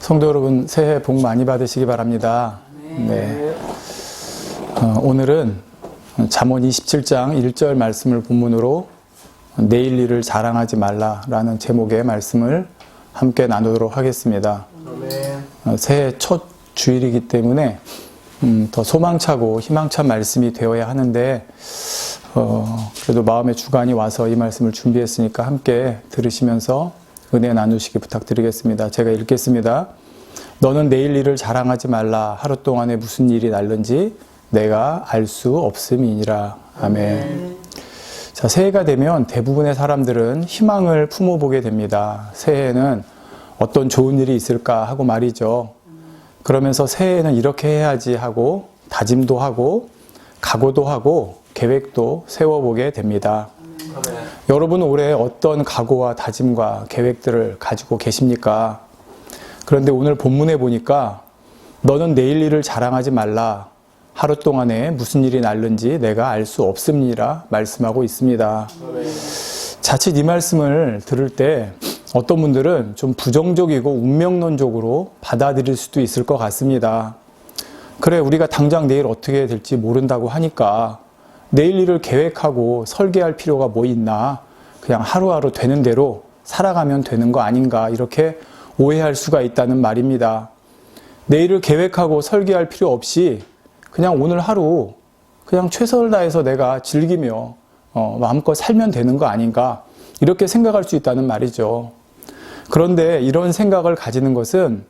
성도 여러분, 새해 복 많이 받으시기 바랍니다. 네. 오늘은 잠언 27장 1절 말씀을 본문으로 내일 일을 자랑하지 말라라는 제목의 말씀을 함께 나누도록 하겠습니다. 새해 첫 주일이기 때문에 더 소망차고 희망찬 말씀이 되어야 하는데 그래도 마음의 주관이 와서 이 말씀을 준비했으니까 함께 들으시면서 은혜 나누시기 부탁드리겠습니다. 제가 읽겠습니다. 너는 내일 일을 자랑하지 말라. 하루 동안에 무슨 일이 날는지 내가 알 수 없음이니라. 아멘. 자, 새해가 되면 대부분의 사람들은 희망을 품어보게 됩니다. 새해에는 어떤 좋은 일이 있을까 하고 말이죠. 그러면서 새해에는 이렇게 해야지 하고 다짐도 하고 각오도 하고 계획도 세워보게 됩니다. 여러분은 올해 어떤 각오와 다짐과 계획들을 가지고 계십니까? 그런데 오늘 본문에 보니까 너는 내일 일을 자랑하지 말라. 하루 동안에 무슨 일이 날는지 내가 알 수 없음니라 말씀하고 있습니다. 자칫 이 말씀을 들을 때 어떤 분들은 좀 부정적이고 운명론적으로 받아들일 수도 있을 것 같습니다. 그래, 우리가 당장 내일 어떻게 될지 모른다고 하니까 내일 일을 계획하고 설계할 필요가 뭐 있나, 그냥 하루하루 되는 대로 살아가면 되는 거 아닌가, 이렇게 오해할 수가 있다는 말입니다. 내일을 계획하고 설계할 필요 없이 그냥 오늘 하루 그냥 최선을 다해서 내가 즐기며 마음껏 살면 되는 거 아닌가, 이렇게 생각할 수 있다는 말이죠. 그런데 이런 생각을 가지는 것은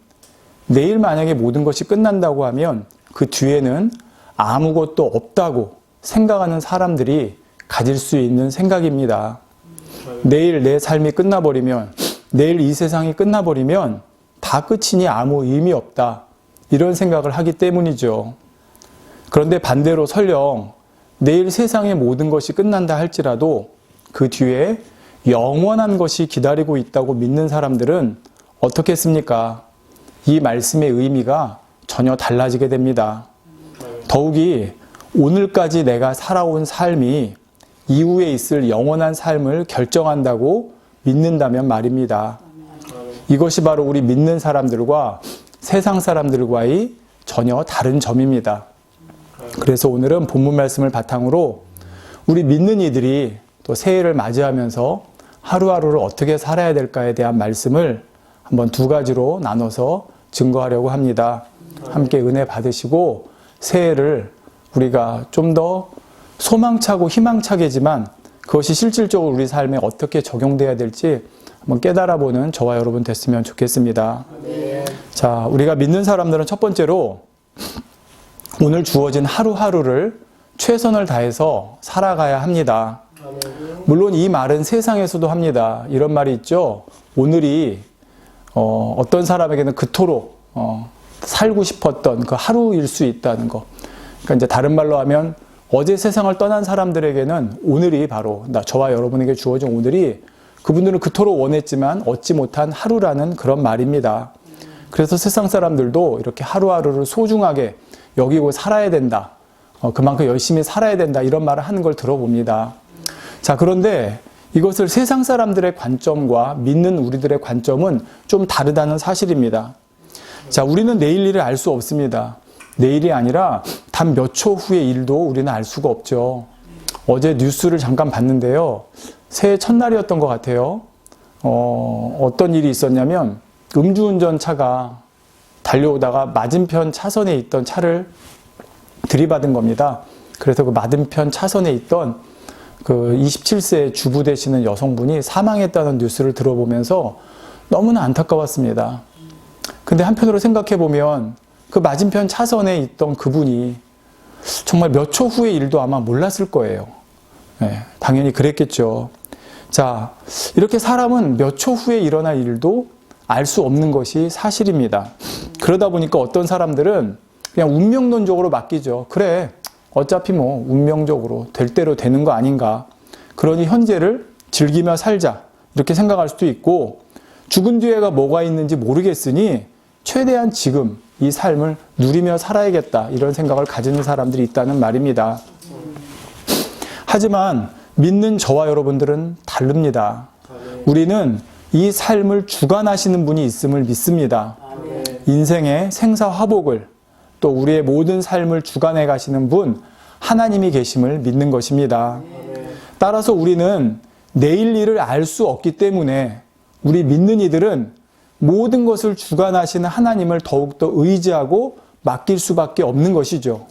내일 만약에 모든 것이 끝난다고 하면 그 뒤에는 아무것도 없다고 생각하는 사람들이 가질 수 있는 생각입니다. 내일 내 삶이 끝나버리면, 내일 이 세상이 끝나버리면 다 끝이니 아무 의미 없다, 이런 생각을 하기 때문이죠. 그런데 반대로 설령 내일 세상의 모든 것이 끝난다 할지라도 그 뒤에 영원한 것이 기다리고 있다고 믿는 사람들은 어떻겠습니까? 이 말씀의 의미가 전혀 달라지게 됩니다. 더욱이 오늘까지 내가 살아온 삶이 이후에 있을 영원한 삶을 결정한다고 믿는다면 말입니다. 이것이 바로 우리 믿는 사람들과 세상 사람들과의 전혀 다른 점입니다. 그래서 오늘은 본문 말씀을 바탕으로 우리 믿는 이들이 또 새해를 맞이하면서 하루하루를 어떻게 살아야 될까에 대한 말씀을 한번 두 가지로 나눠서 증거하려고 합니다. 함께 은혜 받으시고 새해를 우리가 좀 더 소망차고 희망차게지만 그것이 실질적으로 우리 삶에 어떻게 적용돼야 될지 한번 깨달아보는 저와 여러분 됐으면 좋겠습니다. 자, 우리가 믿는 사람들은 첫 번째로 오늘 주어진 하루하루를 최선을 다해서 살아가야 합니다. 물론 이 말은 세상에서도 합니다. 이런 말이 있죠. 오늘이 어떤 사람에게는 그토록 살고 싶었던 그 하루일 수 있다는 거. 그러니까 이제 다른 말로 하면 어제 세상을 떠난 사람들에게는 오늘이 바로 저와 여러분에게 주어진 오늘이 그분들은 그토록 원했지만 얻지 못한 하루라는 그런 말입니다. 그래서 세상 사람들도 이렇게 하루하루를 소중하게 여기고 살아야 된다. 그만큼 열심히 살아야 된다. 이런 말을 하는 걸 들어봅니다. 자, 그런데 이것을 세상 사람들의 관점과 믿는 우리들의 관점은 좀 다르다는 사실입니다. 자, 우리는 내일 일을 알 수 없습니다. 내일이 아니라 단 몇 초 후의 일도 우리는 알 수가 없죠. 어제 뉴스를 잠깐 봤는데요. 새해 첫날이었던 것 같아요. 어떤 일이 있었냐면 음주운전 차가 달려오다가 맞은편 차선에 있던 차를 들이받은 겁니다. 그래서 그 맞은편 차선에 있던 그 27세 주부 되시는 여성분이 사망했다는 뉴스를 들어보면서 너무나 안타까웠습니다. 근데 한편으로 생각해 보면 그 맞은편 차선에 있던 그분이 정말 몇 초 후의 일도 아마 몰랐을 거예요. 네, 당연히 그랬겠죠. 자, 이렇게 사람은 몇 초 후에 일어날 일도 알 수 없는 것이 사실입니다. 그러다 보니까 어떤 사람들은 그냥 운명론적으로 맡기죠. 그래, 어차피 뭐 운명적으로 될 대로 되는 거 아닌가. 그러니 현재를 즐기며 살자, 이렇게 생각할 수도 있고, 죽은 뒤에가 뭐가 있는지 모르겠으니 최대한 지금 이 삶을 누리며 살아야겠다, 이런 생각을 가지는 사람들이 있다는 말입니다. 하지만 믿는 저와 여러분들은 다릅니다. 우리는 이 삶을 주관하시는 분이 있음을 믿습니다. 인생의 생사화복을 또 우리의 모든 삶을 주관해 가시는 분 하나님이 계심을 믿는 것입니다. 따라서 우리는 내일 일을 알 수 없기 때문에 우리 믿는 이들은 모든 것을 주관하시는 하나님을 더욱더 의지하고 맡길 수밖에 없는 것이죠.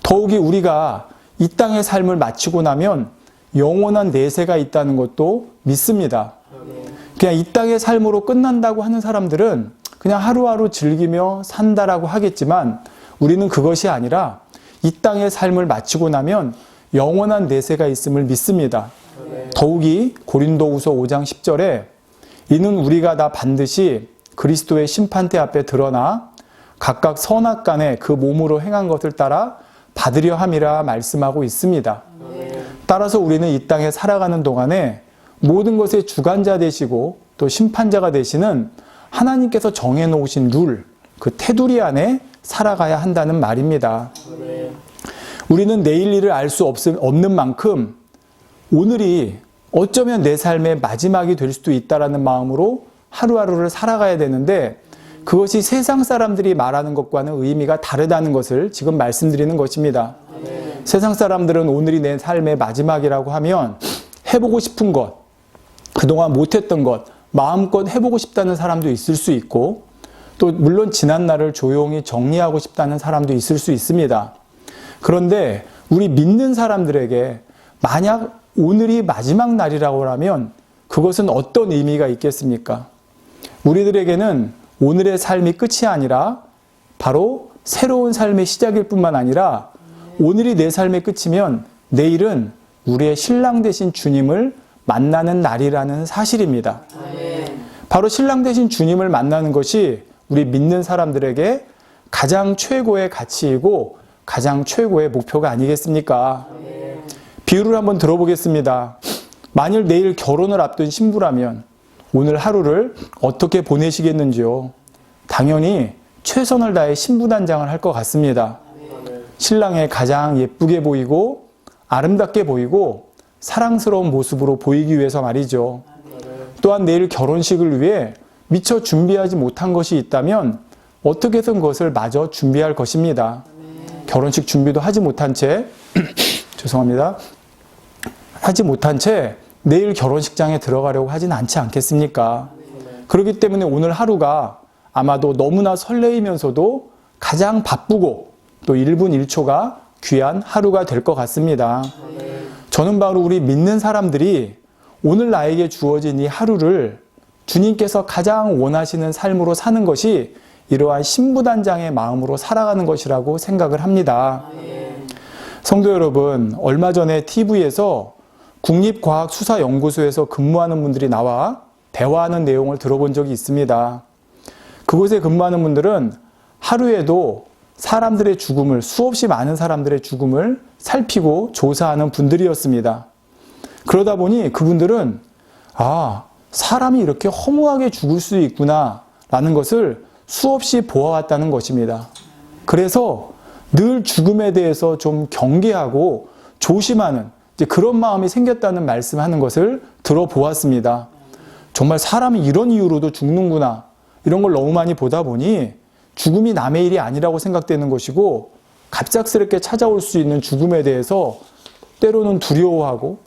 더욱이 우리가 이 땅의 삶을 마치고 나면 영원한 내세가 있다는 것도 믿습니다. 그냥 이 땅의 삶으로 끝난다고 하는 사람들은 그냥 하루하루 즐기며 산다라고 하겠지만 우리는 그것이 아니라 이 땅의 삶을 마치고 나면 영원한 내세가 있음을 믿습니다. 더욱이 고린도후서 5장 10절에 이는 우리가 다 반드시 그리스도의 심판대 앞에 드러나 각각 선악간에 그 몸으로 행한 것을 따라 받으려 함이라 말씀하고 있습니다. 따라서 우리는 이 땅에 살아가는 동안에 모든 것의 주관자 되시고 또 심판자가 되시는 하나님께서 정해놓으신 룰, 그 테두리 안에 살아가야 한다는 말입니다. 우리는 내일 일을 알 수 없는 만큼 오늘이 어쩌면 내 삶의 마지막이 될 수도 있다라는 마음으로 하루하루를 살아가야 되는데 그것이 세상 사람들이 말하는 것과는 의미가 다르다는 것을 지금 말씀드리는 것입니다. 세상 사람들은 오늘이 내 삶의 마지막이라고 하면 해보고 싶은 것, 그동안 못했던 것, 마음껏 해보고 싶다는 사람도 있을 수 있고 또 물론 지난 날을 조용히 정리하고 싶다는 사람도 있을 수 있습니다. 그런데 우리 믿는 사람들에게 만약 오늘이 마지막 날이라고 하면 그것은 어떤 의미가 있겠습니까? 우리들에게는 오늘의 삶이 끝이 아니라 바로 새로운 삶의 시작일 뿐만 아니라 오늘이 내 삶의 끝이면 내일은 우리의 신랑 되신 주님을 만나는 날이라는 사실입니다. 바로 신랑 되신 주님을 만나는 것이 우리 믿는 사람들에게 가장 최고의 가치이고 가장 최고의 목표가 아니겠습니까? 비유를 한번 들어보겠습니다. 만일 내일 결혼을 앞둔 신부라면 오늘 하루를 어떻게 보내시겠는지요? 당연히 최선을 다해 신부단장을 할 것 같습니다. 신랑의 가장 예쁘게 보이고 아름답게 보이고 사랑스러운 모습으로 보이기 위해서 말이죠. 또한 내일 결혼식을 위해 미처 준비하지 못한 것이 있다면 어떻게든 그것을 마저 준비할 것입니다. 결혼식 준비도 하지 못한 채 죄송합니다. 하지 못한 채 내일 결혼식장에 들어가려고 하진 않지 않겠습니까? 그렇기 때문에 오늘 하루가 아마도 너무나 설레이면서도 가장 바쁘고 또 1분 1초가 귀한 하루가 될 것 같습니다. 저는 바로 우리 믿는 사람들이 오늘 나에게 주어진 이 하루를 주님께서 가장 원하시는 삶으로 사는 것이 이러한 신부단장의 마음으로 살아가는 것이라고 생각을 합니다. 성도 여러분, 얼마 전에 TV에서 국립과학수사연구소에서 근무하는 분들이 나와 대화하는 내용을 들어본 적이 있습니다. 그곳에 근무하는 분들은 하루에도 사람들의 죽음을, 수없이 많은 사람들의 죽음을 살피고 조사하는 분들이었습니다. 그러다 보니 그분들은 사람이 이렇게 허무하게 죽을 수 있구나 라는 것을 수없이 보아왔다는 것입니다. 그래서 늘 죽음에 대해서 좀 경계하고 조심하는 그런 마음이 생겼다는 말씀하는 것을 들어보았습니다. 정말 사람이 이런 이유로도 죽는구나 이런 걸 너무 많이 보다 보니 죽음이 남의 일이 아니라고 생각되는 것이고 갑작스럽게 찾아올 수 있는 죽음에 대해서 때로는 두려워하고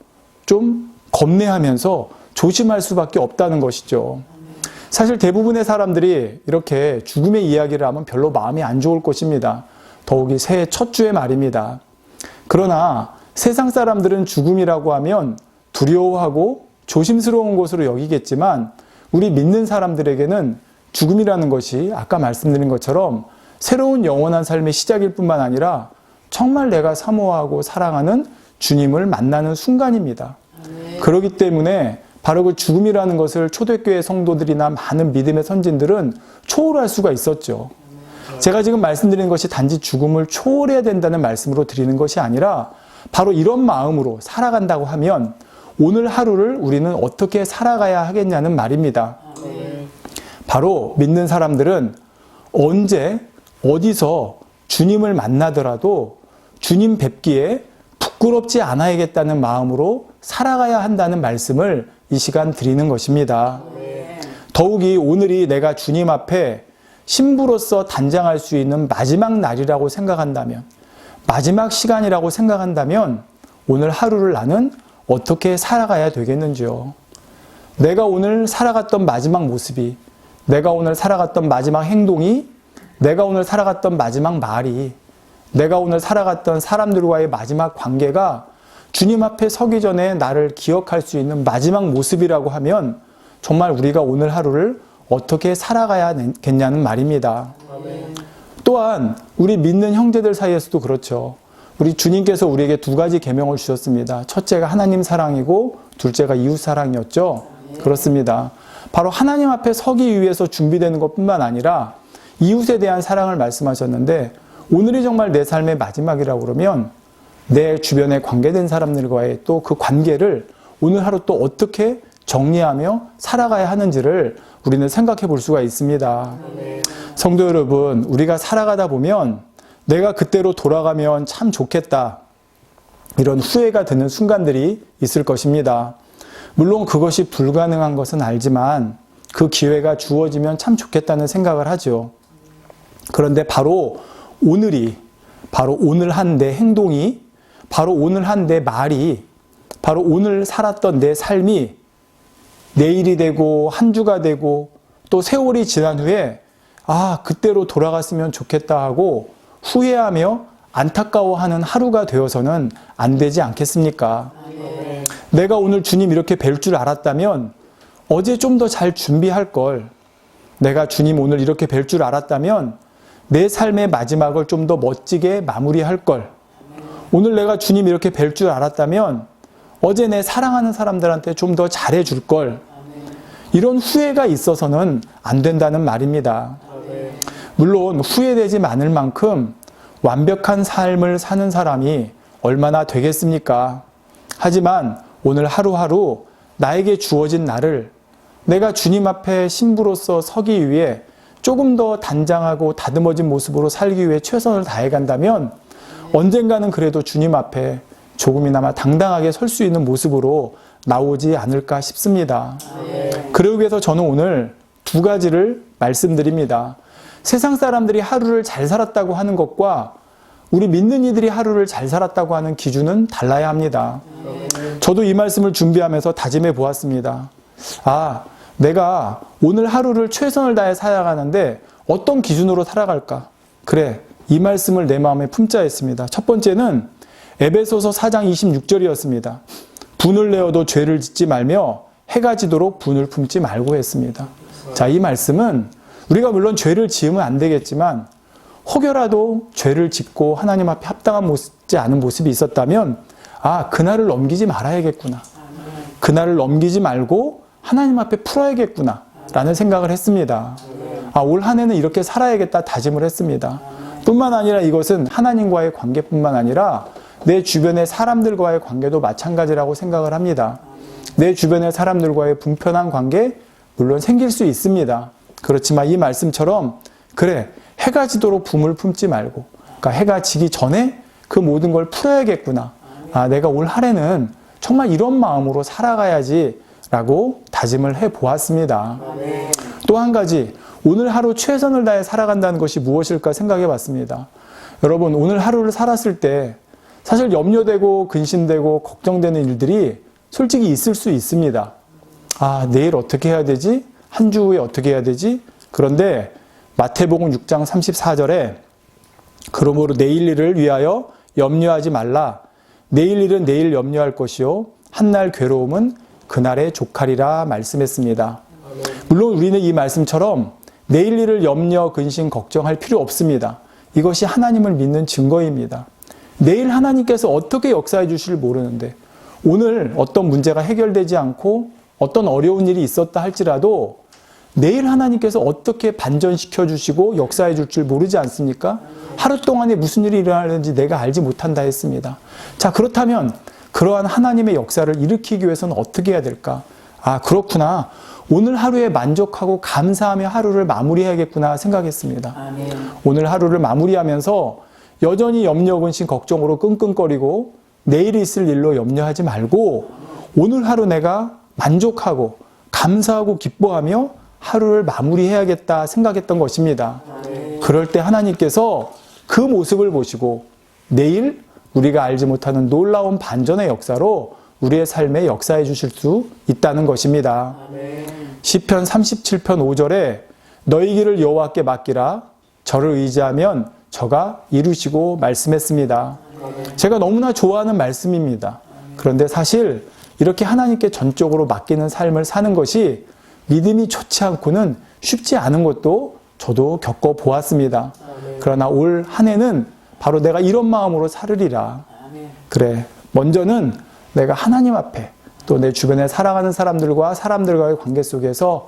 좀 겁내하면서 조심할 수밖에 없다는 것이죠. 사실 대부분의 사람들이 이렇게 죽음의 이야기를 하면 별로 마음이 안 좋을 것입니다. 더욱이 새해 첫 주의 말입니다. 그러나 세상 사람들은 죽음이라고 하면 두려워하고 조심스러운 것으로 여기겠지만 우리 믿는 사람들에게는 죽음이라는 것이 아까 말씀드린 것처럼 새로운 영원한 삶의 시작일 뿐만 아니라 정말 내가 사모하고 사랑하는 주님을 만나는 순간입니다. 그렇기 때문에 바로 그 죽음이라는 것을 초대교회 성도들이나 많은 믿음의 선진들은 초월할 수가 있었죠. 제가 지금 말씀드리는 것이 단지 죽음을 초월해야 된다는 말씀으로 드리는 것이 아니라 바로 이런 마음으로 살아간다고 하면 오늘 하루를 우리는 어떻게 살아가야 하겠냐는 말입니다. 바로 믿는 사람들은 언제 어디서 주님을 만나더라도 주님 뵙기에 부끄럽지 않아야겠다는 마음으로 살아가야 한다는 말씀을 이 시간 드리는 것입니다. 더욱이 오늘이 내가 주님 앞에 신부로서 단장할 수 있는 마지막 날이라고 생각한다면, 마지막 시간이라고 생각한다면 오늘 하루를 나는 어떻게 살아가야 되겠는지요. 내가 오늘 살아갔던 마지막 모습이, 내가 오늘 살아갔던 마지막 행동이, 내가 오늘 살아갔던 마지막 말이, 내가 오늘 살아갔던 사람들과의 마지막 관계가 주님 앞에 서기 전에 나를 기억할 수 있는 마지막 모습이라고 하면 정말 우리가 오늘 하루를 어떻게 살아가야겠냐는 말입니다. 또한 우리 믿는 형제들 사이에서도 그렇죠. 우리 주님께서 우리에게 두 가지 계명을 주셨습니다. 첫째가 하나님 사랑이고 둘째가 이웃 사랑이었죠. 그렇습니다. 바로 하나님 앞에 서기 위해서 준비되는 것뿐만 아니라 이웃에 대한 사랑을 말씀하셨는데, 오늘이 정말 내 삶의 마지막이라고 그러면 내 주변에 관계된 사람들과의 또 그 관계를 오늘 하루 또 어떻게 정리하며 살아가야 하는지를 우리는 생각해 볼 수가 있습니다. 성도 여러분, 우리가 살아가다 보면 내가 그때로 돌아가면 참 좋겠다, 이런 후회가 드는 순간들이 있을 것입니다. 물론 그것이 불가능한 것은 알지만 그 기회가 주어지면 참 좋겠다는 생각을 하죠. 그런데 바로 오늘이, 바로 오늘 한 내 행동이, 바로 오늘 한 내 말이, 바로 오늘 살았던 내 삶이 내일이 되고 한 주가 되고 또 세월이 지난 후에 그때로 돌아갔으면 좋겠다 하고 후회하며 안타까워하는 하루가 되어서는 안 되지 않겠습니까? 내가 오늘 주님 이렇게 뵐 줄 알았다면 어제 좀 더 잘 준비할 걸, 내가 주님 오늘 이렇게 뵐 줄 알았다면 내 삶의 마지막을 좀 더 멋지게 마무리할 걸, 오늘 내가 주님 이렇게 뵐 줄 알았다면 어제 내 사랑하는 사람들한테 좀 더 잘해줄 걸, 이런 후회가 있어서는 안 된다는 말입니다. 물론 후회되지 않을 만큼 완벽한 삶을 사는 사람이 얼마나 되겠습니까? 하지만 오늘 하루하루 나에게 주어진 날을 내가 주님 앞에 신부로서 서기 위해 조금 더 단장하고 다듬어진 모습으로 살기 위해 최선을 다해 간다면 언젠가는 그래도 주님 앞에 조금이나마 당당하게 설 수 있는 모습으로 나오지 않을까 싶습니다. 그러기 위해서 저는 오늘 두 가지를 말씀드립니다. 세상 사람들이 하루를 잘 살았다고 하는 것과 우리 믿는 이들이 하루를 잘 살았다고 하는 기준은 달라야 합니다. 저도 이 말씀을 준비하면서 다짐해 보았습니다. 내가 오늘 하루를 최선을 다해 살아가는데 어떤 기준으로 살아갈까? 그래, 이 말씀을 내 마음에 품자 했습니다. 첫 번째는 에베소서 4장 26절이었습니다. 분을 내어도 죄를 짓지 말며 해가 지도록 분을 품지 말고 했습니다. 자, 이 말씀은 우리가 물론 죄를 지으면 안 되겠지만 혹여라도 죄를 짓고 하나님 앞에 합당하지 않은 모습이 있었다면 그날을 넘기지 말아야겠구나, 그날을 넘기지 말고 하나님 앞에 풀어야겠구나 라는 생각을 했습니다. 올 한 해는 이렇게 살아야겠다 다짐을 했습니다. 뿐만 아니라 이것은 하나님과의 관계뿐만 아니라 내 주변의 사람들과의 관계도 마찬가지라고 생각을 합니다. 내 주변의 사람들과의 불편한 관계 물론 생길 수 있습니다. 그렇지만 이 말씀처럼 그래, 해가 지도록 분을 품지 말고, 그러니까 해가 지기 전에 그 모든 걸 풀어야겠구나, 내가 올 한 해는 정말 이런 마음으로 살아가야지 라고 다짐을 해보았습니다. 또 한 가지, 오늘 하루 최선을 다해 살아간다는 것이 무엇일까 생각해 봤습니다. 여러분, 오늘 하루를 살았을 때 사실 염려되고 근심되고 걱정되는 일들이 솔직히 있을 수 있습니다. 내일 어떻게 해야 되지? 한 주 후에 어떻게 해야 되지? 그런데 마태복음 6장 34절에 그러므로 내일 일을 위하여 염려하지 말라. 내일 일은 내일 염려할 것이요 한날 괴로움은 그날에 족하리라 말씀했습니다. 물론 우리는 이 말씀처럼 내일 일을 염려, 근심, 걱정할 필요 없습니다. 이것이 하나님을 믿는 증거입니다. 내일 하나님께서 어떻게 역사해 주실지 모르는데 오늘 어떤 문제가 해결되지 않고 어떤 어려운 일이 있었다 할지라도 내일 하나님께서 어떻게 반전시켜 주시고 역사해 줄 줄 모르지 않습니까? 하루 동안에 무슨 일이 일어나는지 내가 알지 못한다 했습니다. 자, 그렇다면 그러한 하나님의 역사를 일으키기 위해서는 어떻게 해야 될까? 그렇구나. 오늘 하루에 만족하고 감사하며 하루를 마무리해야겠구나 생각했습니다. 오늘 하루를 마무리하면서 여전히 염려, 근심, 걱정으로 끙끙거리고 내일이 있을 일로 염려하지 말고 오늘 하루 내가 만족하고 감사하고 기뻐하며 하루를 마무리해야겠다 생각했던 것입니다. 그럴 때 하나님께서 그 모습을 보시고 내일 우리가 알지 못하는 놀라운 반전의 역사로 우리의 삶에 역사해 주실 수 있다는 것입니다. 시편 37편 5절에 너희 길을 여호와께 맡기라 저를 의지하면 저가 이루시고 말씀했습니다. 제가 너무나 좋아하는 말씀입니다. 그런데 사실 이렇게 하나님께 전적으로 맡기는 삶을 사는 것이 믿음이 좋지 않고는 쉽지 않은 것도 저도 겪어보았습니다. 그러나 올 한 해는 바로 내가 이런 마음으로 살으리라. 그래, 먼저는 내가 하나님 앞에 또 내 주변에 사랑하는 사람들과의 관계 속에서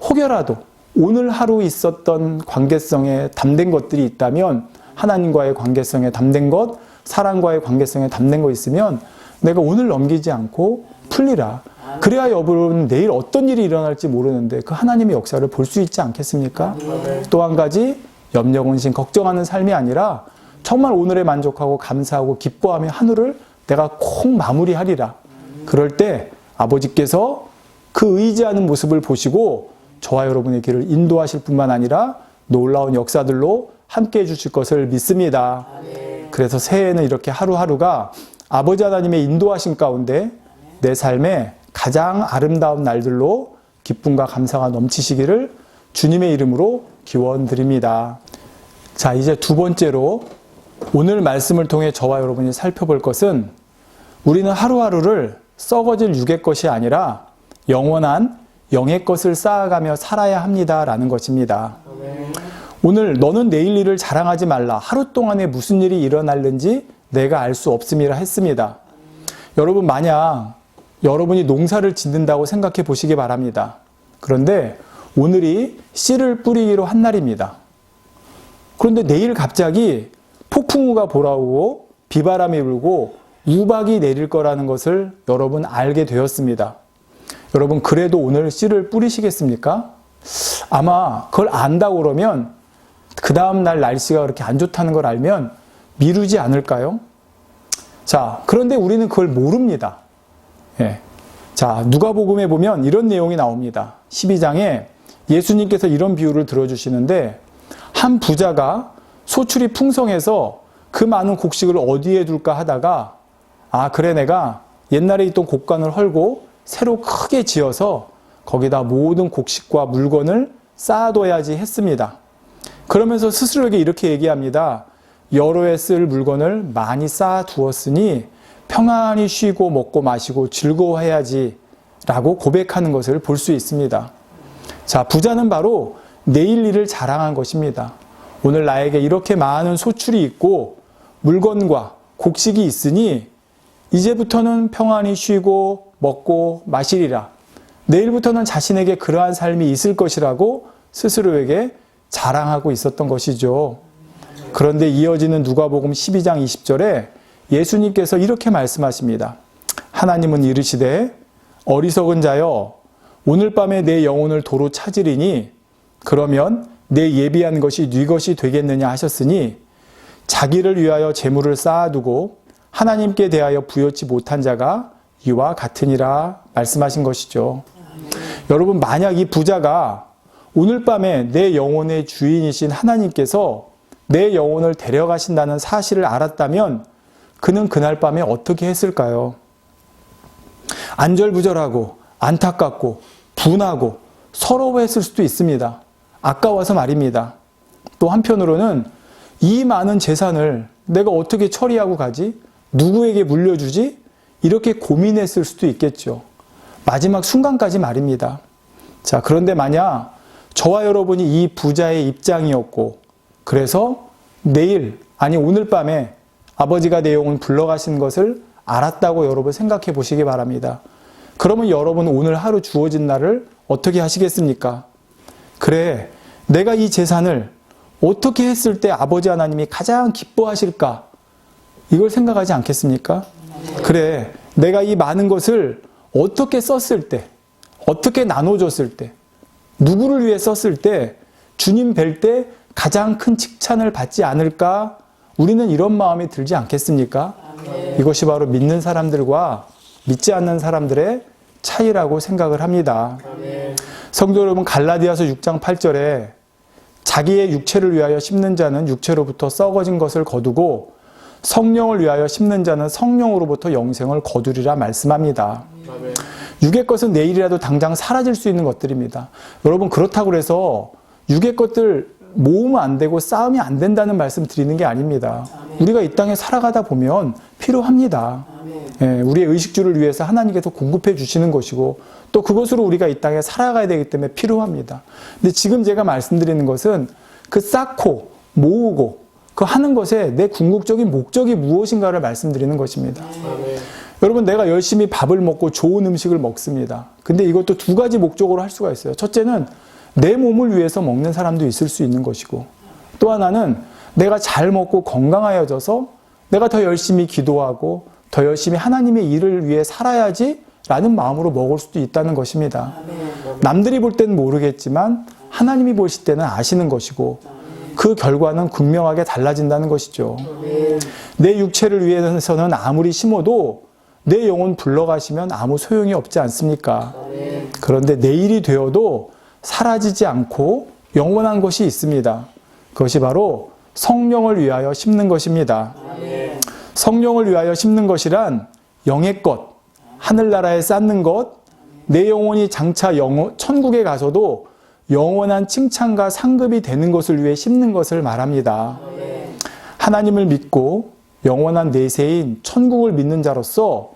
혹여라도 오늘 하루 있었던 관계성에 담된 것들이 있다면 하나님과의 관계성에 담된 것, 사랑과의 관계성에 담된 거 있으면 내가 오늘 넘기지 않고 풀리라. 그래야 여러분은 내일 어떤 일이 일어날지 모르는데 그 하나님의 역사를 볼 수 있지 않겠습니까? 또 한 가지 염려, 근심, 걱정하는 삶이 아니라 정말 오늘에 만족하고 감사하고 기뻐하며 하늘을 내가 꼭 마무리하리라. 그럴 때 아버지께서 그 의지하는 모습을 보시고 저와 여러분의 길을 인도하실 뿐만 아니라 놀라운 역사들로 함께 해주실 것을 믿습니다. 그래서 새해에는 이렇게 하루하루가 아버지 하나님의 인도하심 가운데 내 삶에 가장 아름다운 날들로 기쁨과 감사가 넘치시기를 주님의 이름으로 기원드립니다. 자, 이제 두 번째로 오늘 말씀을 통해 저와 여러분이 살펴볼 것은 우리는 하루하루를 썩어질 육의 것이 아니라 영원한 영의 것을 쌓아가며 살아야 합니다라는 것입니다. 오늘 너는 내일 일을 자랑하지 말라. 하루 동안에 무슨 일이 일어날는지 내가 알 수 없음이라 했습니다. 여러분, 만약 여러분이 농사를 짓는다고 생각해 보시기 바랍니다. 그런데 오늘이 씨를 뿌리기로 한 날입니다. 그런데 내일 갑자기 폭풍우가 몰아오고 비바람이 불고 우박이 내릴 거라는 것을 여러분 알게 되었습니다. 여러분, 그래도 오늘 씨를 뿌리시겠습니까? 아마 그걸 안다고 그러면 그 다음날 날씨가 그렇게 안 좋다는 걸 알면 미루지 않을까요? 자, 그런데 우리는 그걸 모릅니다. 예. 자, 누가복음에 보면 이런 내용이 나옵니다. 12장에 예수님께서 이런 비유를 들어주시는데 한 부자가 소출이 풍성해서 그 많은 곡식을 어디에 둘까 하다가 그래, 내가 옛날에 있던 곡간을 헐고 새로 크게 지어서 거기다 모든 곡식과 물건을 쌓아둬야지 했습니다. 그러면서 스스로에게 이렇게 얘기합니다. 여러 해 쓸 물건을 많이 쌓아두었으니 평안히 쉬고 먹고 마시고 즐거워해야지 라고 고백하는 것을 볼 수 있습니다. 자, 부자는 바로 내일 일을 자랑한 것입니다. 오늘 나에게 이렇게 많은 소출이 있고 물건과 곡식이 있으니 이제부터는 평안히 쉬고 먹고 마시리라. 내일부터는 자신에게 그러한 삶이 있을 것이라고 스스로에게 자랑하고 있었던 것이죠. 그런데 이어지는 누가복음 12장 20절에 예수님께서 이렇게 말씀하십니다. 하나님은 이르시되 어리석은 자여 오늘 밤에 내 영혼을 도로 찾으리니 그러면 내 예비한 것이 네 것이 되겠느냐 하셨으니 자기를 위하여 재물을 쌓아두고 하나님께 대하여 부여치 못한 자가 이와 같으니라 말씀하신 것이죠. 여러분, 만약 이 부자가 오늘 밤에 내 영혼의 주인이신 하나님께서 내 영혼을 데려가신다는 사실을 알았다면 그는 그날 밤에 어떻게 했을까요? 안절부절하고 안타깝고 분하고 서러워했을 수도 있습니다. 아까워서 말입니다. 또 한편으로는 이 많은 재산을 내가 어떻게 처리하고 가지? 누구에게 물려주지? 이렇게 고민했을 수도 있겠죠. 마지막 순간까지 말입니다. 자, 그런데 만약 저와 여러분이 이 부자의 입장이었고 그래서 내일, 아니 오늘 밤에 아버지가 내 영혼 불러가신 것을 알았다고 여러분 생각해 보시기 바랍니다. 그러면 여러분 오늘 하루 주어진 날을 어떻게 하시겠습니까? 그래, 내가 이 재산을 어떻게 했을 때 아버지 하나님이 가장 기뻐하실까? 이걸 생각하지 않겠습니까? 그래, 내가 이 많은 것을 어떻게 썼을 때, 어떻게 나눠줬을 때, 누구를 위해 썼을 때 주님 뵐 때 가장 큰 칭찬을 받지 않을까? 우리는 이런 마음이 들지 않겠습니까? 이것이 바로 믿는 사람들과 믿지 않는 사람들의 차이라고 생각을 합니다. 성도 여러분, 갈라디아서 6장 8절에 자기의 육체를 위하여 심는 자는 육체로부터 썩어진 것을 거두고 성령을 위하여 심는 자는 성령으로부터 영생을 거두리라 말씀합니다. 아멘. 육의 것은 내일이라도 당장 사라질 수 있는 것들입니다. 여러분, 그렇다고 해서 육의 것들 모으면 안 되고 쌓으면 안 된다는 말씀 드리는 게 아닙니다. 아멘. 우리가 이 땅에 살아가다 보면 필요합니다. 예, 우리의 의식주를 위해서 하나님께서 공급해 주시는 것이고 또 그것으로 우리가 이 땅에 살아가야 되기 때문에 필요합니다. 근데 지금 제가 말씀드리는 것은 그 쌓고 모으고 그 하는 것에 내 궁극적인 목적이 무엇인가를 말씀드리는 것입니다. 아멘. 여러분, 내가 열심히 밥을 먹고 좋은 음식을 먹습니다. 근데 이것도 두 가지 목적으로 할 수가 있어요. 첫째는 내 몸을 위해서 먹는 사람도 있을 수 있는 것이고 또 하나는 내가 잘 먹고 건강하여져서 내가 더 열심히 기도하고 더 열심히 하나님의 일을 위해 살아야지 라는 마음으로 먹을 수도 있다는 것입니다. 남들이 볼 때는 모르겠지만 하나님이 보실 때는 아시는 것이고 그 결과는 분명하게 달라진다는 것이죠. 내 육체를 위해서는 아무리 심어도 내 영혼 불러가시면 아무 소용이 없지 않습니까? 그런데 내일이 되어도 사라지지 않고 영원한 것이 있습니다. 그것이 바로 성령을 위하여 심는 것입니다. 성령을 위하여 심는 것이란 영의 것, 하늘나라에 쌓는 것, 내 영혼이 장차 천국에 가서도 영원한 칭찬과 상급이 되는 것을 위해 심는 것을 말합니다. 하나님을 믿고 영원한 내세인 천국을 믿는 자로서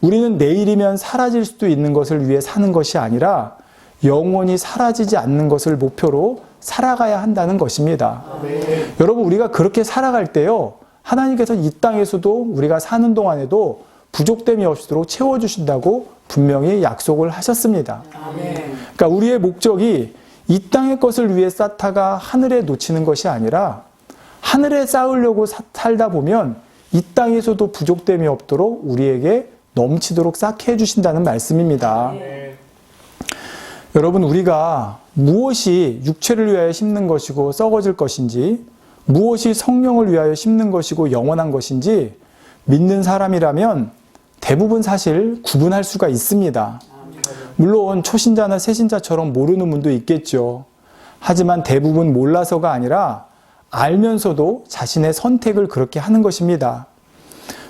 우리는 내일이면 사라질 수도 있는 것을 위해 사는 것이 아니라 영원히 사라지지 않는 것을 목표로 살아가야 한다는 것입니다. 여러분, 우리가 그렇게 살아갈 때요, 하나님께서 이 땅에서도 우리가 사는 동안에도 부족됨이 없도록 채워주신다고 분명히 약속을 하셨습니다. 그러니까 우리의 목적이 이 땅의 것을 위해 쌓다가 하늘에 놓치는 것이 아니라 하늘에 쌓으려고 살다 보면 이 땅에서도 부족됨이 없도록 우리에게 넘치도록 쌓게 해주신다는 말씀입니다. 여러분, 우리가 무엇이 육체를 위하여 심는 것이고 썩어질 것인지, 무엇이 성령을 위하여 심는 것이고 영원한 것인지 믿는 사람이라면 대부분 사실 구분할 수가 있습니다. 물론 초신자나 새신자처럼 모르는 분도 있겠죠. 하지만 대부분 몰라서가 아니라 알면서도 자신의 선택을 그렇게 하는 것입니다.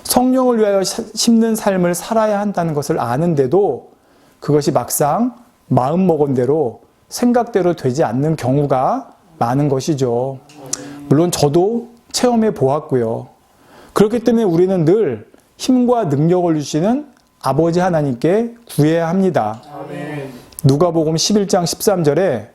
성령을 위하여 심는 삶을 살아야 한다는 것을 아는데도 그것이 막상 마음먹은 대로 생각대로 되지 않는 경우가 많은 것이죠. 물론 저도 체험해 보았고요. 그렇기 때문에 우리는 늘 힘과 능력을 주시는 아버지 하나님께 구해야 합니다. 누가복음 11장 13절에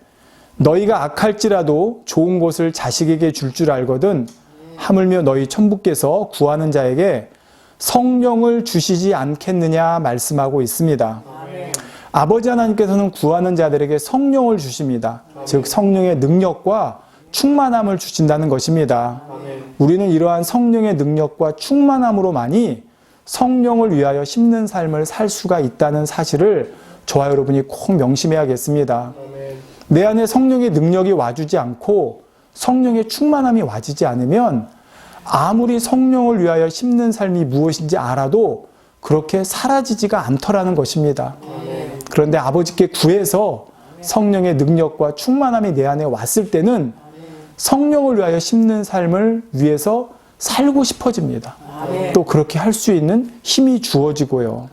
너희가 악할지라도 좋은 것을 자식에게 줄 줄 알거든 하물며 너희 천부께서 구하는 자에게 성령을 주시지 않겠느냐 말씀하고 있습니다. 아버지 하나님께서는 구하는 자들에게 성령을 주십니다. 즉 성령의 능력과 충만함을 주신다는 것입니다. 우리는 이러한 성령의 능력과 충만함으로만이 성령을 위하여 심는 삶을 살 수가 있다는 사실을 저와 여러분이 꼭 명심해야겠습니다. 내 안에 성령의 능력이 와주지 않고 성령의 충만함이 와지지 않으면 아무리 성령을 위하여 심는 삶이 무엇인지 알아도 그렇게 사라지지가 않더라는 것입니다. 그런데 아버지께 구해서 성령의 능력과 충만함이 내 안에 왔을 때는 성령을 위하여 심는 삶을 위해서 살고 싶어집니다. 또 그렇게 할 수 있는 힘이 주어지고요.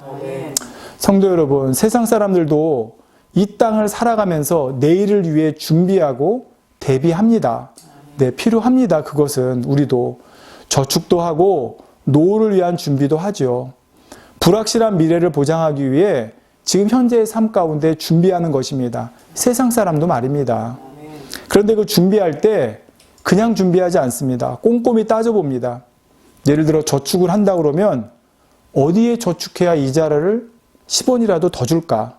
성도 여러분, 세상 사람들도 이 땅을 살아가면서 내일을 위해 준비하고 대비합니다. 네, 필요합니다. 그것은 우리도 저축도 하고 노후를 위한 준비도 하죠. 불확실한 미래를 보장하기 위해 지금 현재의 삶 가운데 준비하는 것입니다. 세상 사람도 말입니다. 그런데 그 준비할 때 그냥 준비하지 않습니다. 꼼꼼히 따져봅니다. 예를 들어 저축을 한다 그러면 어디에 저축해야 이자를 10원이라도 더 줄까?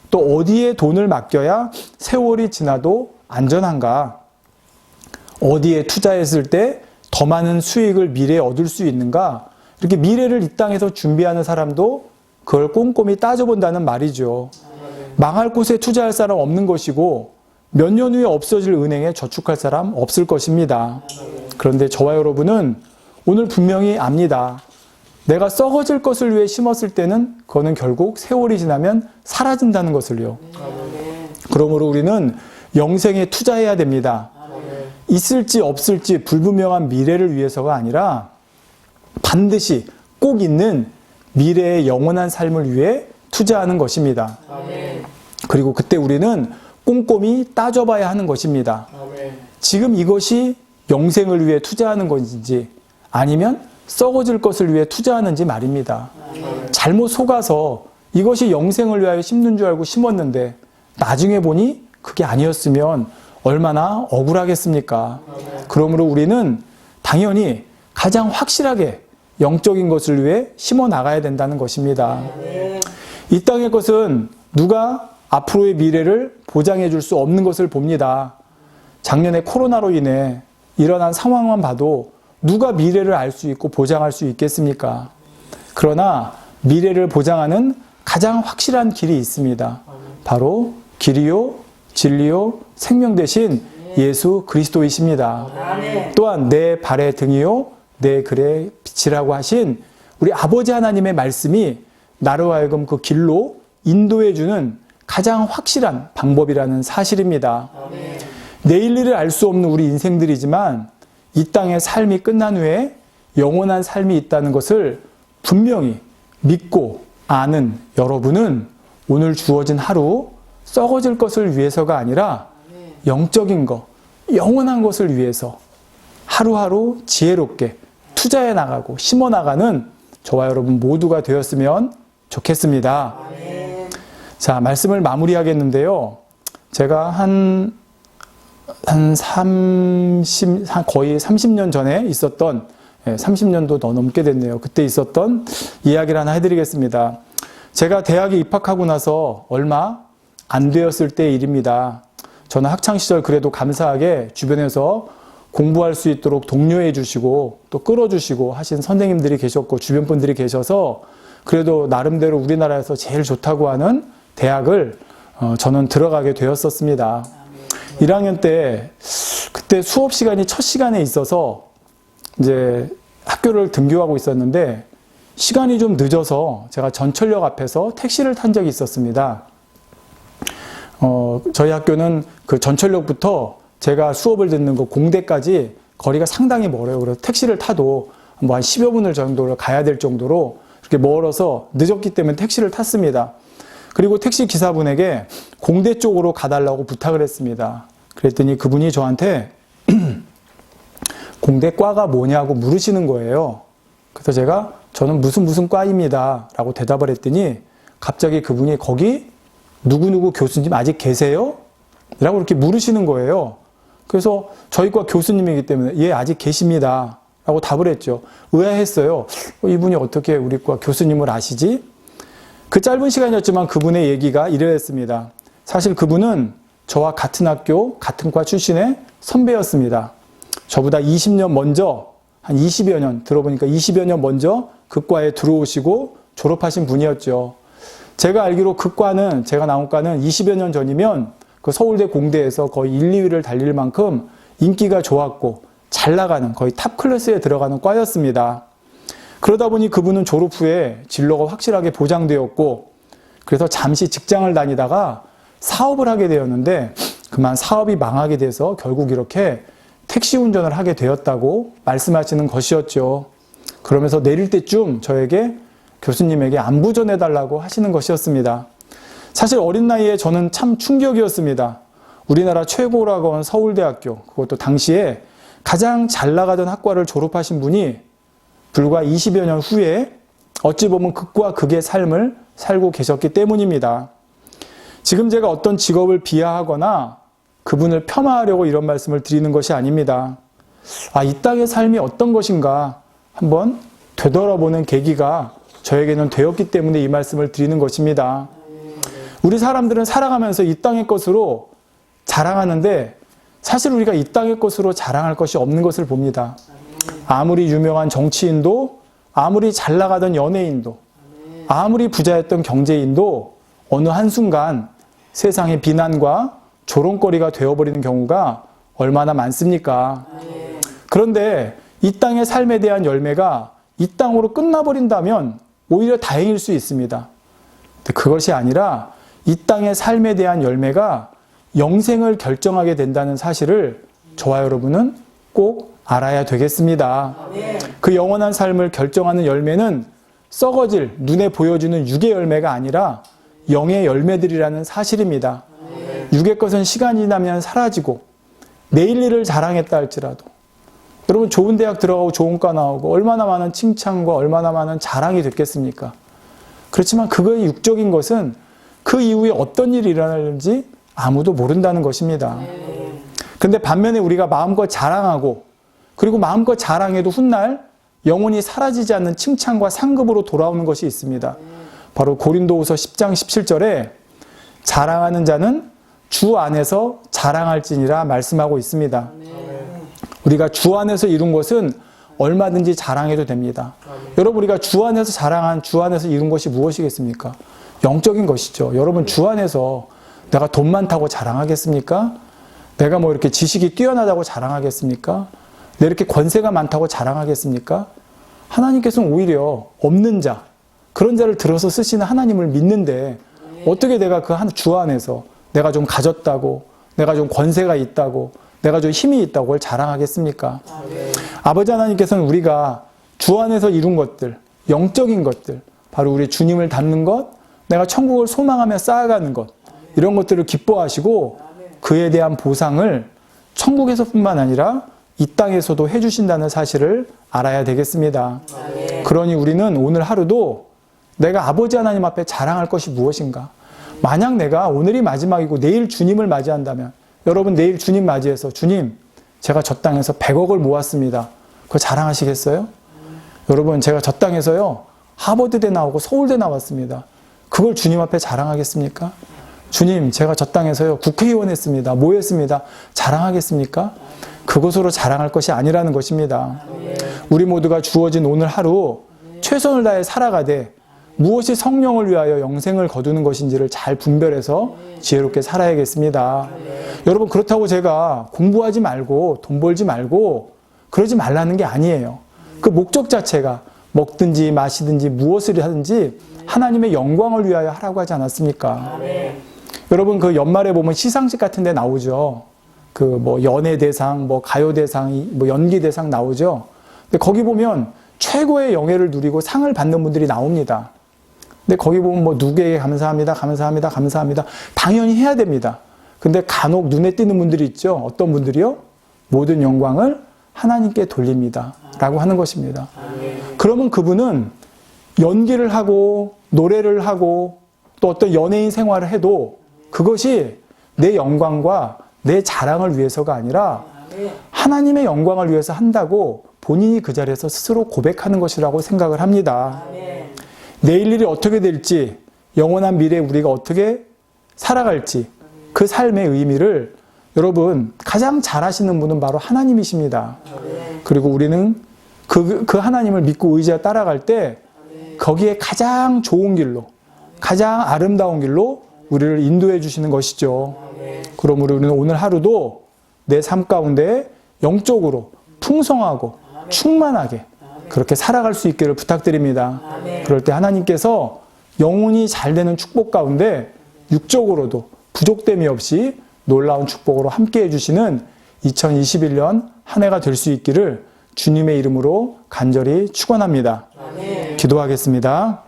또 어디에 돈을 맡겨야 세월이 지나도 안전한가? 어디에 투자했을 때 더 많은 수익을 미래에 얻을 수 있는가? 이렇게 미래를 이 땅에서 준비하는 사람도 그걸 꼼꼼히 따져본다는 말이죠. 망할 곳에 투자할 사람 없는 것이고 몇 년 후에 없어질 은행에 저축할 사람 없을 것입니다. 그런데 저와 여러분은 오늘 분명히 압니다. 내가 썩어질 것을 위해 심었을 때는 그거는 결국 세월이 지나면 사라진다는 것을요. 그러므로 우리는 영생에 투자해야 됩니다. 있을지 없을지 불분명한 미래를 위해서가 아니라 반드시 꼭 있는 미래의 영원한 삶을 위해 투자하는 것입니다. 그리고 그때 우리는 꼼꼼히 따져봐야 하는 것입니다. 지금 이것이 영생을 위해 투자하는 것인지 아니면 썩어질 것을 위해 투자하는지 말입니다. 잘못 속아서 이것이 영생을 위하여 심는 줄 알고 심었는데 나중에 보니 그게 아니었으면 얼마나 억울하겠습니까? 그러므로 우리는 당연히 가장 확실하게 영적인 것을 위해 심어 나가야 된다는 것입니다. 이 땅의 것은 누가 앞으로의 미래를 보장해 줄 수 없는 것을 봅니다. 작년에 코로나로 인해 일어난 상황만 봐도 누가 미래를 알 수 있고 보장할 수 있겠습니까? 그러나 미래를 보장하는 가장 확실한 길이 있습니다. 바로 길이요, 진리요, 생명 되신 예수 그리스도이십니다. 또한 내 발의 등이요, 내 글의 빛이라고 하신 우리 아버지 하나님의 말씀이 나로 하여금 그 길로 인도해주는 가장 확실한 방법이라는 사실입니다. 내일 일을 알 수 없는 우리 인생들이지만 이 땅의 삶이 끝난 후에 영원한 삶이 있다는 것을 분명히 믿고 아는 여러분은 오늘 주어진 하루 썩어질 것을 위해서가 아니라 영적인 것, 영원한 것을 위해서 하루하루 지혜롭게 투자해 나가고 심어 나가는 저와 여러분 모두가 되었으면 좋겠습니다. 자, 말씀을 마무리하겠는데요. 제가 거의 30년 전에 있었던, 30년도 더 넘게 됐네요. 그때 있었던 이야기를 하나 해드리겠습니다. 제가 대학에 입학하고 나서 얼마 안 되었을 때의 일입니다. 저는 학창시절 그래도 감사하게 주변에서 공부할 수 있도록 독려해 주시고 또 끌어주시고 하신 선생님들이 계셨고 주변 분들이 계셔서 그래도 나름대로 우리나라에서 제일 좋다고 하는 대학을 저는 들어가게 되었었습니다. 1학년 때 그때 수업 시간이 첫 시간에 있어서 이제 학교를 등교하고 있었는데 시간이 좀 늦어서 제가 전철역 앞에서 택시를 탄 적이 있었습니다. 저희 학교는 그 전철역부터 제가 수업을 듣는 그 공대까지 거리가 상당히 멀어요. 그래서 택시를 타도 뭐 한 10여 분을 정도를 가야 될 정도로 그렇게 멀어서 늦었기 때문에 택시를 탔습니다. 그리고 택시 기사분에게 공대 쪽으로 가달라고 부탁을 했습니다. 그랬더니 그분이 저한테 공대 과가 뭐냐고 물으시는 거예요. 그래서 제가 저는 무슨 과입니다 라고 대답을 했더니 갑자기 그분이 거기 누구누구 교수님 아직 계세요? 라고 이렇게 물으시는 거예요. 그래서 저희 과 교수님이기 때문에 예 아직 계십니다 라고 답을 했죠. 의아했어요. 이분이 어떻게 우리 과 교수님을 아시지? 그 짧은 시간이었지만 그분의 얘기가 이랬습니다. 사실 그분은 저와 같은 학교, 같은 과 출신의 선배였습니다. 저보다 20년 먼저, 한 20여 년, 들어보니까 20여 년 먼저 그 과에 들어오시고 졸업하신 분이었죠. 제가 알기로 그 과는, 제가 나온 과는 20여 년 전이면 그 서울대 공대에서 거의 1, 2위를 달릴 만큼 인기가 좋았고 잘 나가는 거의 탑 클래스에 들어가는 과였습니다. 그러다 보니 그분은 졸업 후에 진로가 확실하게 보장되었고 그래서 잠시 직장을 다니다가 사업을 하게 되었는데 그만 사업이 망하게 돼서 결국 이렇게 택시 운전을 하게 되었다고 말씀하시는 것이었죠. 그러면서 내릴 때쯤 저에게 교수님에게 안부 전해달라고 하시는 것이었습니다. 사실 어린 나이에 저는 참 충격이었습니다. 우리나라 최고라고 한 서울대학교, 그것도 당시에 가장 잘 나가던 학과를 졸업하신 분이 불과 20여 년 후에 어찌 보면 극과 극의 삶을 살고 계셨기 때문입니다. 지금 제가 어떤 직업을 비하하거나 그분을 폄하하려고 이런 말씀을 드리는 것이 아닙니다. 이 땅의 삶이 어떤 것인가 한번 되돌아보는 계기가 저에게는 되었기 때문에 이 말씀을 드리는 것입니다. 우리 사람들은 살아가면서 이 땅의 것으로 자랑하는데 사실 우리가 이 땅의 것으로 자랑할 것이 없는 것을 봅니다. 아무리 유명한 정치인도, 아무리 잘 나가던 연예인도, 아무리 부자였던 경제인도 어느 한순간 세상의 비난과 조롱거리가 되어버리는 경우가 얼마나 많습니까? 그런데 이 땅의 삶에 대한 열매가 이 땅으로 끝나버린다면 오히려 다행일 수 있습니다. 그것이 아니라 이 땅의 삶에 대한 열매가 영생을 결정하게 된다는 사실을 저와 여러분은 꼭 알아야 되겠습니다. 그 영원한 삶을 결정하는 열매는 썩어질, 눈에 보여주는 육의 열매가 아니라 영의 열매들이라는 사실입니다. 육의 것은 시간이 지나면 사라지고 내일 일을 자랑했다 할지라도 여러분 좋은 대학 들어가고 좋은 과 나오고 얼마나 많은 칭찬과 얼마나 많은 자랑이 됐겠습니까? 그렇지만 그거의 육적인 것은 그 이후에 어떤 일이 일어날는지 아무도 모른다는 것입니다. 근데 반면에 우리가 마음껏 자랑하고 그리고 마음껏 자랑해도 훗날 영원히 사라지지 않는 칭찬과 상급으로 돌아오는 것이 있습니다. 바로 고린도후서 10장 17절에 자랑하는 자는 주 안에서 자랑할지니라 말씀하고 있습니다. 우리가 주 안에서 이룬 것은 얼마든지 자랑해도 됩니다. 여러분 우리가 주 안에서 자랑한 주 안에서 이룬 것이 무엇이겠습니까? 영적인 것이죠. 여러분 주 안에서 내가 돈 많다고 자랑하겠습니까? 내가 뭐 이렇게 지식이 뛰어나다고 자랑하겠습니까? 내가 이렇게 권세가 많다고 자랑하겠습니까? 하나님께서는 오히려 없는 자, 그런 자를 들어서 쓰시는 하나님을 믿는데 어떻게 내가 그 주 안에서 내가 좀 가졌다고, 내가 좀 권세가 있다고, 내가 좀 힘이 있다고 그걸 자랑하겠습니까? 아버지 하나님께서는 우리가 주 안에서 이룬 것들, 영적인 것들, 바로 우리 주님을 닮는 것, 내가 천국을 소망하며 쌓아가는 것, 이런 것들을 기뻐하시고 그에 대한 보상을 천국에서뿐만 아니라 이 땅에서도 해주신다는 사실을 알아야 되겠습니다. 그러니 우리는 오늘 하루도 내가 아버지 하나님 앞에 자랑할 것이 무엇인가? 만약 내가 오늘이 마지막이고 내일 주님을 맞이한다면 여러분 내일 주님 맞이해서 주님 제가 저 땅에서 100억을 모았습니다. 그거 자랑하시겠어요? 여러분 제가 저 땅에서요 하버드대 나오고 서울대 나왔습니다. 그걸 주님 앞에 자랑하겠습니까? 주님 제가 저 땅에서요 국회의원 했습니다. 뭐 했습니다. 자랑하겠습니까? 그것으로 자랑할 것이 아니라는 것입니다. 우리 모두가 주어진 오늘 하루 최선을 다해 살아가되 무엇이 성령을 위하여 영생을 거두는 것인지를 잘 분별해서 지혜롭게 살아야겠습니다. 여러분 그렇다고 제가 공부하지 말고 돈 벌지 말고 그러지 말라는 게 아니에요. 그 목적 자체가 먹든지 마시든지 무엇을 하든지 하나님의 영광을 위하여 하라고 하지 않았습니까? 여러분 그 연말에 보면 시상식 같은 데 나오죠. 그 뭐 연예 대상, 뭐 가요 대상, 뭐 연기 대상 나오죠. 근데 거기 보면 최고의 영예를 누리고 상을 받는 분들이 나옵니다. 근데 거기 보면 뭐 누구에게 감사합니다, 감사합니다, 감사합니다. 당연히 해야 됩니다. 근데 간혹 눈에 띄는 분들이 있죠. 어떤 분들이요? 모든 영광을 하나님께 돌립니다. 라고 하는 것입니다. 그러면 그분은 연기를 하고 노래를 하고 또 어떤 연예인 생활을 해도 그것이 내 영광과 내 자랑을 위해서가 아니라 하나님의 영광을 위해서 한다고 본인이 그 자리에서 스스로 고백하는 것이라고 생각을 합니다. 내일 일이 어떻게 될지, 영원한 미래에 우리가 어떻게 살아갈지 그 삶의 의미를 여러분 가장 잘 아시는 분은 바로 하나님이십니다. 그리고 우리는 그 하나님을 믿고 의지하여 따라갈 때 거기에 가장 좋은 길로, 가장 아름다운 길로 우리를 인도해 주시는 것이죠. 그러므로 우리는 오늘 하루도 내 삶 가운데 영적으로 풍성하고 충만하게 그렇게 살아갈 수 있기를 부탁드립니다. 그럴 때 하나님께서 영혼이 잘 되는 축복 가운데 육적으로도 부족됨이 없이 놀라운 축복으로 함께 해주시는 2021년 한 해가 될 수 있기를 주님의 이름으로 간절히 축원합니다. 기도하겠습니다.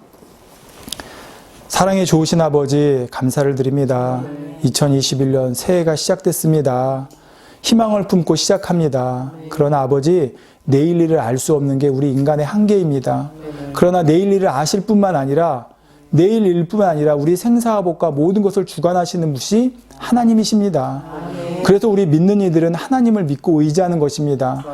사랑이 좋으신 아버지 감사를 드립니다. 2021년 새해가 시작됐습니다. 희망을 품고 시작합니다. 그러나 아버지 내일 일을 알 수 없는 게 우리 인간의 한계입니다. 그러나 내일 일을 아실 뿐만 아니라 내일 일뿐만 아니라 우리 생사화복과 모든 것을 주관하시는 분이 하나님이십니다. 그래서 우리 믿는 이들은 하나님을 믿고 의지하는 것입니다.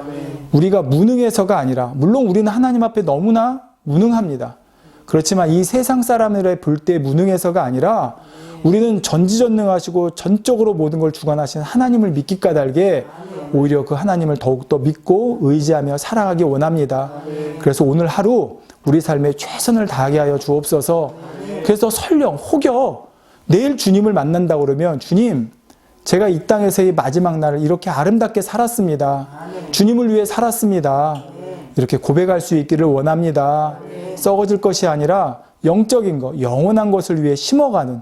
우리가 무능해서가 아니라 물론 우리는 하나님 앞에 너무나 무능합니다. 그렇지만 이 세상 사람들의 볼 때 무능해서가 아니라 우리는 전지전능하시고 전적으로 모든 걸 주관하시는 하나님을 믿기 까닭에 오히려 그 하나님을 더욱더 믿고 의지하며 살아가기 원합니다. 그래서 오늘 하루 우리 삶에 최선을 다하게 하여 주옵소서. 그래서 설령 혹여 내일 주님을 만난다고 그러면 주님 제가 이 땅에서의 마지막 날을 이렇게 아름답게 살았습니다. 주님을 위해 살았습니다. 이렇게 고백할 수 있기를 원합니다. 썩어질 것이 아니라 영적인 것, 영원한 것을 위해 심어가는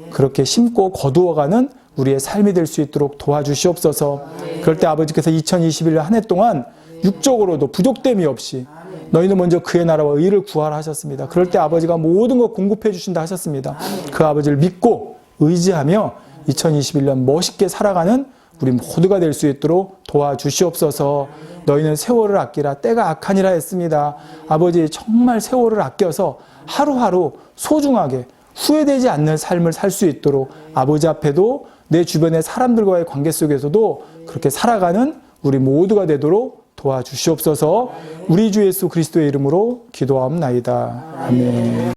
그렇게 심고 거두어가는 우리의 삶이 될 수 있도록 도와주시옵소서. 그럴 때 아버지께서 2021년 한 해 동안 육적으로도 부족됨이 없이 너희는 먼저 그의 나라와 의를 구하라 하셨습니다. 그럴 때 아버지가 모든 것 공급해 주신다 하셨습니다. 그 아버지를 믿고 의지하며 2021년 멋있게 살아가는 우리 모두가 될 수 있도록 도와주시옵소서. 너희는 세월을 아끼라 때가 악하니라 했습니다. 아버지 정말 세월을 아껴서 하루하루 소중하게 후회되지 않는 삶을 살 수 있도록 아버지 앞에도 내 주변의 사람들과의 관계 속에서도 그렇게 살아가는 우리 모두가 되도록 도와주시옵소서. 우리 주 예수 그리스도의 이름으로 기도하옵나이다. 아멘.